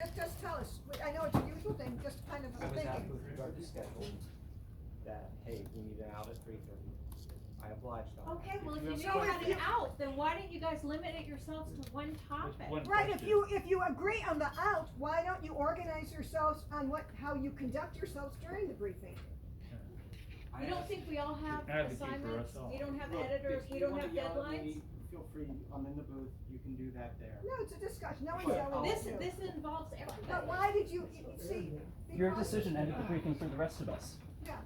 Just tell us, I know it's a usual thing, just kind of I was asked thinking. with regard to schedule, that, hey, we need an out at 3:30. I obliged on that. Okay, well, if you have knew you had questions- an out, then why didn't you guys limit it yourselves to one topic? one- Right, if question. you agree on the out, why don't you organize yourselves on how you conduct yourselves during the briefing? You don't think we all have Advocate for assignments? us all. You don't have Look, editors, if we you don't wanna have yell at me, deadlines? feel free, I'm in the booth, you can do that there. No, it's a discussion, no one's But, yelling at you. This involves everybody. But why did you, see, Your because- decision ended the briefing for the rest of us. Yeah,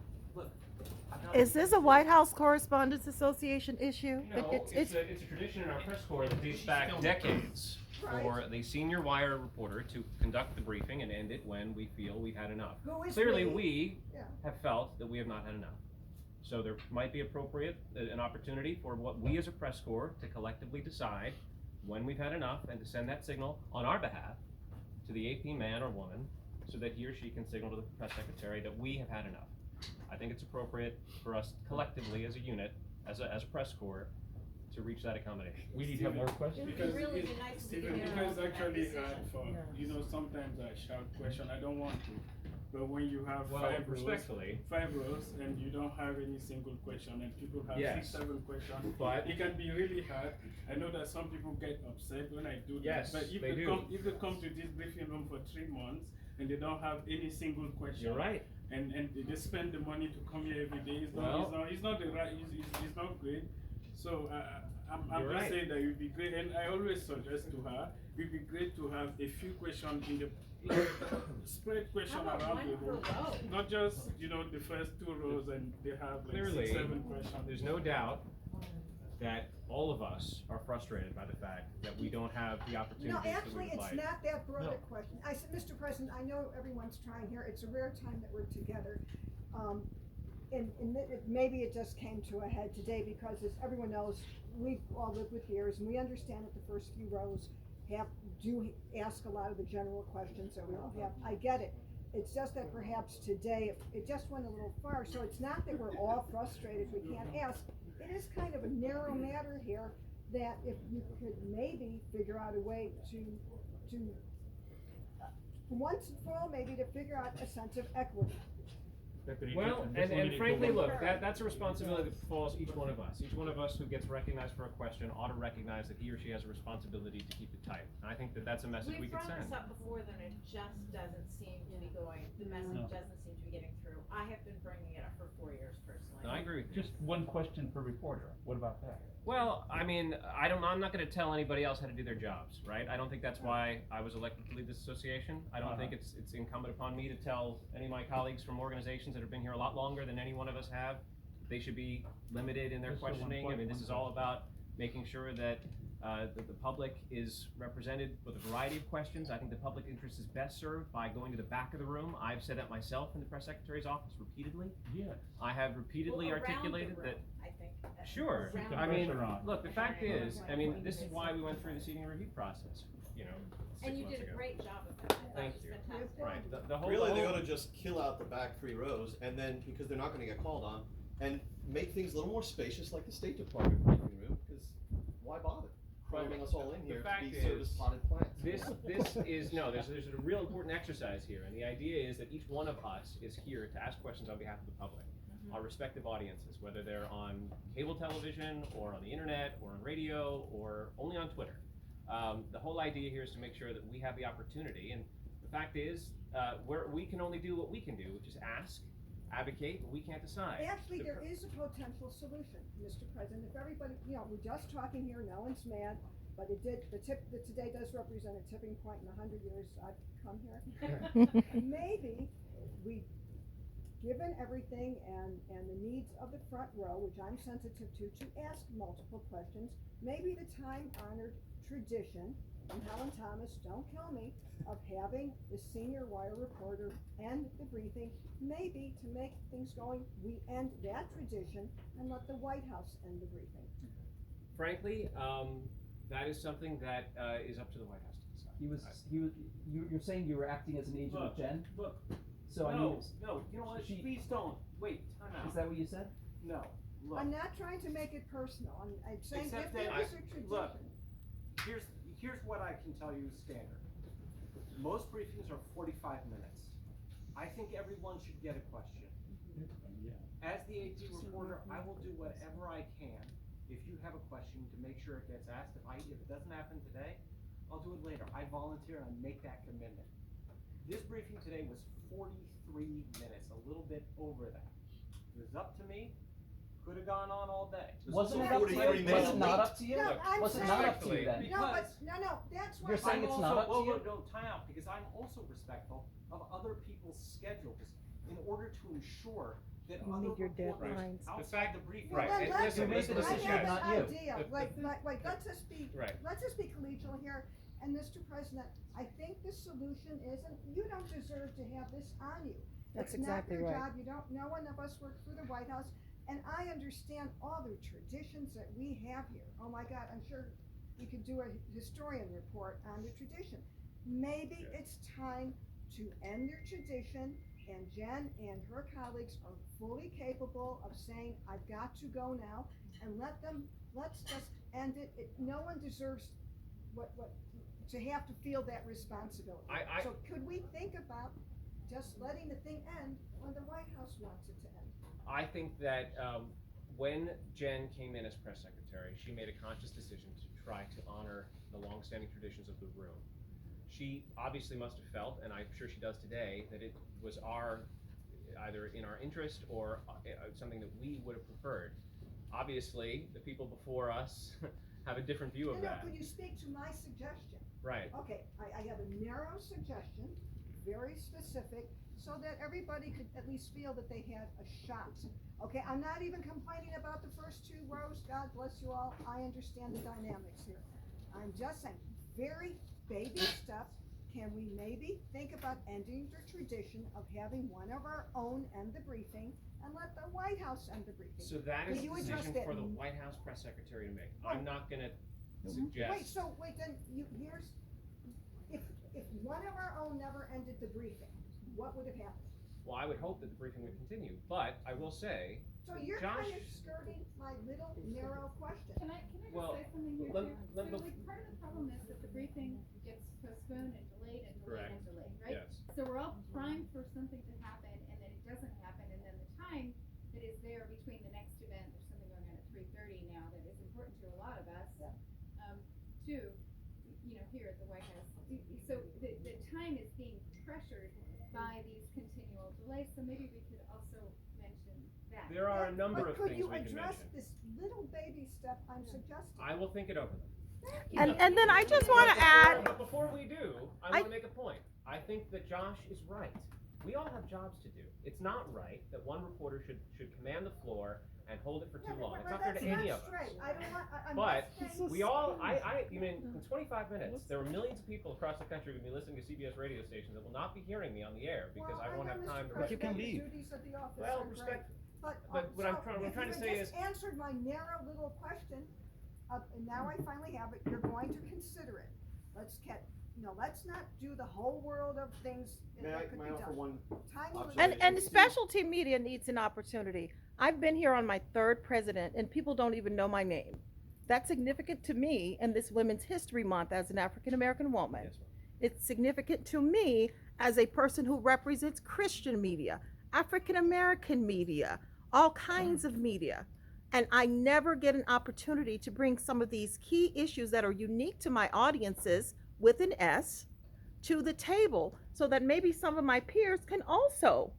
Is this a White House Correspondents Association issue? No, it's a tradition in our press corps that dates back decades Right. for the senior wire reporter to conduct the briefing and end it when we feel we've had enough. Who is Clearly, we? we Yeah. have felt that we have not had enough. So there might be an opportunity for what we as a press corps to collectively decide when we've had enough and to send that signal on our behalf to the AP man or woman so that he or she can signal to the press secretary that we have had enough. I think it's appropriate for us collectively as a unit, as a press corps, to reach that accommodation. We need to have more It would questions. be Because really it- nice to Stephen, get because that actually decision. hard for, sometimes I shout question, I don't want to. But when you have Well, respectfully. five rows and you don't have any single question and people have Yes. 6, 7 questions, But- it can be really hard. I know that some people get upset when I do that. Yes, But if they do. if they come to this briefing room for 3 months and they don't have any single question. You're right. And they spend the money to come here every day, it's not the right, it's not great. So I'm You're just right. saying that it would be great, and I always suggest to her, it would be great to have a few questions in the spread question How about around the one per room. row? Not just, the first 2 rows and they have like Clearly, 6, 7 questions. there's no doubt that all of us are frustrated by the fact that we don't have the no, opportunities that we actually, would it's like. not that broad a No. question. I said, Mr. President, I know everyone's trying here, it's a rare time that we're together. Maybe it just came to a head today because as everyone knows, we've all lived with years and we understand that the first few rows do ask a lot of the general questions that we all have. I get it. It's just that perhaps today, it just went a little far, so it's not that we're all frustrated, we can't ask. It is kind of a narrow matter here that if you could maybe figure out a way to once and for all, maybe to figure out a sense of equity. Well, and frankly, look, that's a responsibility that falls each one of us. Each one of us who gets recognized for a question ought to recognize that he or she has a responsibility to keep it tight. And I think that that's a message we We've could brought this send. up before, then it just doesn't seem to be going, the message No. doesn't seem to be getting through. I have been bringing it up for 4 years personally. And I agree with you. Just one question per reporter. What about that? Well, I mean, I'm not gonna tell anybody else how to do their jobs, right? I don't think that's why I was elected to lead this association. I don't think it's incumbent upon me to tell any of my colleagues from organizations that have been here a lot longer than any one of us have, they should be limited in their Just the one questioning. I point, mean, this one is all about making sure that the public is represented with a variety of questions. I think the public interest is best served by going to the back of the room. I've said that myself in the press secretary's office repeatedly. Yes. I have repeatedly Well, around the articulated room, that. I think. Sure. Keep the I mean, pressure on. look, the fact is, I mean, this is why we went through the seating review process, 6 And you months did a ago. great job of that. I thought Thank it was you. fantastic. Right, the whole. Really, they whole- ought to just kill out the back 3 rows, and then, because they're not gonna get called on, and make things a little more spacious like the State Department briefing room, because why bother? Cramming us all in The here to fact be is, service potted plants. This is, no, there's a real important exercise here, and the idea is that each one of us is here to ask questions on behalf of the public. Our respective audiences, whether they're on cable television, or on the internet, or on radio, or only on Twitter. The whole idea here is to make sure that we have the opportunity, and the fact is, we can only do what we can do, which is ask, advocate, but we can't decide. Actually, there is a potential solution, Mr. President, if everybody, we're just talking here, no one's mad, but today does represent a tipping point in 100 years I've come here. Maybe given everything and the needs of the front row, which I'm sensitive to ask multiple questions, maybe the time-honored tradition, and Helen Thomas, don't kill me, of having the senior wire reporter end the briefing, maybe to make things going, we end that tradition and let the White House end the briefing. Frankly, that is something that is up to the White House to decide. You're saying you were acting as an agent of Jen? Look, So I no, mean, no, you know what, she- please don't, wait, time out. is that what you said? No, look. I'm not trying to make it personal, I'm saying if Except there that is a tradition. look, here's what I can tell you is standard. Most briefings are 45 minutes. I think everyone should get a question. As the AP reporter, I will do whatever I can if you have a question to make sure it gets asked. If it doesn't happen today, I'll do it later. I volunteer and I make that commitment. This briefing today was 43 minutes, a little bit over that. It was up to me. Could have gone on all day. Wasn't it also up to 43 you? minutes. Was it not up to you? No, I'm Was it saying- not up to you then? No, but, Because- no, that's why. You're saying it's not up to you? No, time out, because I'm also respectful of other people's schedules in order to ensure that You other need your reporters deadlines. The outside fact- the briefing. Well, Right, then and let's- listen, You made the listen, I decision, have not an you. idea, let's just be, Right. let's just be collegial here, and Mr. President, I think the solution isn't, you don't deserve to have this on you. That's It's not exactly your right. job, you don't, no one of us work for the White House, and I understand all the traditions that we have here. Oh my God, I'm sure we could do a historian report on the tradition. Maybe it's time to end your tradition, and Jen and her colleagues are fully capable of saying, I've got to go now, and let's just end it. No one deserves to have to feel that responsibility. I- So could we think about just letting the thing end when the White House wants it to end? I think that when Jen came in as press secretary, she made a conscious decision to try to honor the longstanding traditions of the room. She obviously must have felt, and I'm sure she does today, that it was either in our interest or something that we would have preferred. Obviously, the people before us have a different view of No, that. could you speak to my suggestion? Right. Okay, I have a narrow suggestion, very specific, so that everybody could at least feel that they had a shot. Okay, I'm not even complaining about the first two rows, God bless you all, I understand the dynamics here. I'm just saying, very baby steps, can we maybe think about ending the tradition of having one of our own end the briefing and let the White House end the briefing? So that is Could a you address decision that? for the White House press secretary to make. Oh. I'm not gonna suggest. Wait, then, if one of our own never ended the briefing, what would have happened? Well, I would hope that the briefing would continue, but I will say, So you're Josh- kind of skirting my little narrow question. Can I just Well, say something here let- too? let- So like, part of the problem is that the briefing gets postponed and delayed and delayed Correct. and delayed, right? yes. So we're all primed for something to happen and then it doesn't happen and then the time that is there between the next event, there's something going on at 3:30 now that is important to a lot of us. Too, here at the White House. So the time is being pressured by these continual delays, so maybe we could also mention that. There are a number of things we can But could you address mention. this little baby step I'm suggesting? I will think it over. And then I just want to add, But before we do, I I- want to make a point. I think that Josh is right. We all have jobs to do. It's not right that one reporter should command the floor and hold it for too long. It's not fair to any of us. That's not straight, I don't want, I'm But just saying. we all, in 25 minutes, there are millions of people across the country who will be listening to CBS radio stations that will not be hearing me on the air because Well, I won't know, have Mr. time to. President, you can the leave. duties of the office Well, are great. respect. But what I'm so trying to if you say had just is- answered my narrow little question, and now I finally have it, you're going to consider it. Let's not do the whole world of things that could be May I offer done. one? Time limit. and specialty media needs an opportunity. I've been here on my third president and people don't even know my name. That's significant to me in this Women's History Month as an African-American woman. Yes, ma'am. It's significant to me as a person who represents Christian media, African-American media, all kinds of media. And I never get an opportunity to bring some of these key issues that are unique to my audiences with an S to the table so that maybe some of my peers can also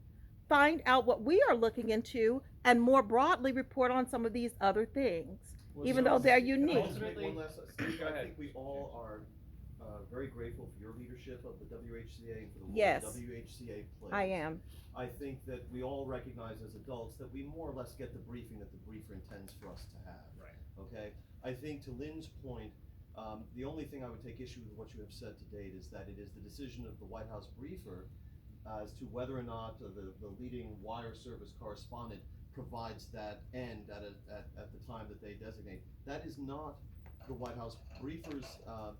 find out what we are looking into and more broadly report on some of these other things, even though they're unique. Ultimately- One last, Go I ahead. think we all are very grateful for your leadership of the WHCA and for the role Yes. the WHCA plays. I am. I think that we all recognize as adults that we more or less get the briefing that the briefer intends for us to have. Right. Okay? I think to Lynn's point, the only thing I would take issue with what you have said to date is that it is the decision of the White House briefer as to whether or not the leading wire service correspondent provides that end at the time that they designate. That is not the White House briefer's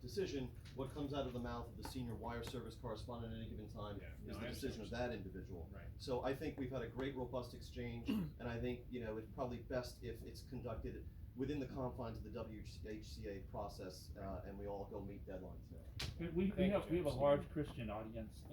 decision. What comes out of the mouth of the senior wire service correspondent at any given time Yeah, is no, the I decision of that individual. Right. So I think we've had a great robust exchange, and I think, it's probably best if it's conducted within the confines of the WHCA process, and we all go meet deadlines now. We Thank have you, a Jim. large Christian audience